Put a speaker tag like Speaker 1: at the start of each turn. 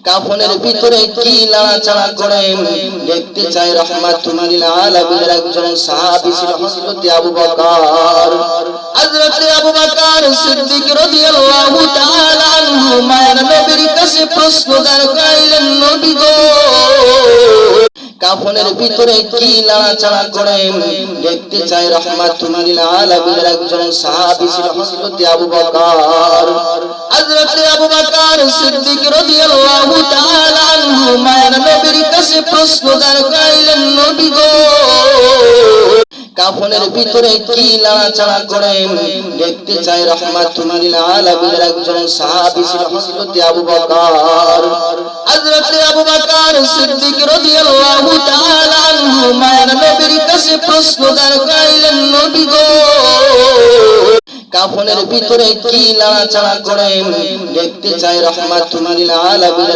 Speaker 1: কাফনের ভিতরে কি নাড়াচাড়া করে দেখতে চাই রাহমাতুল লিল আলামিনের একজন সাহাবী ছিল হযরত আবু বকর। হযরত আবু বকর সিদ্দিক রাদিয়াল্লাহু তাআলা আনহু মায়ের নবীর কাছে প্রশ্ন জানাইলেন, নবী গো, কাফনের ভিতরে কি নাড়াচাড়া করে দেখতে চাই রাহমাতুল লিল আলামিনের একজন সাহাবী ছিল হযরত আবু বকর। হযরত আবু বকর সিদ্দিক রাদিয়াল্লাহু তাআলা আনহু মায়ের নবীর কাছে প্রশ্ন জানাইলেন, নবী গো, কাফনের ভিতরে কি নাড়াচাড়া করে দেখতে চাই রাহমাতুল লিল আলামিনের একজন সাহাবী ছিল হযরত আবু বকর। হযরত আবু বকর সিদ্দিক রাদিয়াল্লাহু তাআলা আনহু মায়ের নবীর কাছে প্রশ্ন জানাইলেন, নবী গো, কাফনের ভিতরে কি নাড়াচাড়া করে দেখতে চাই রাহমাতুল লিল আলামিনের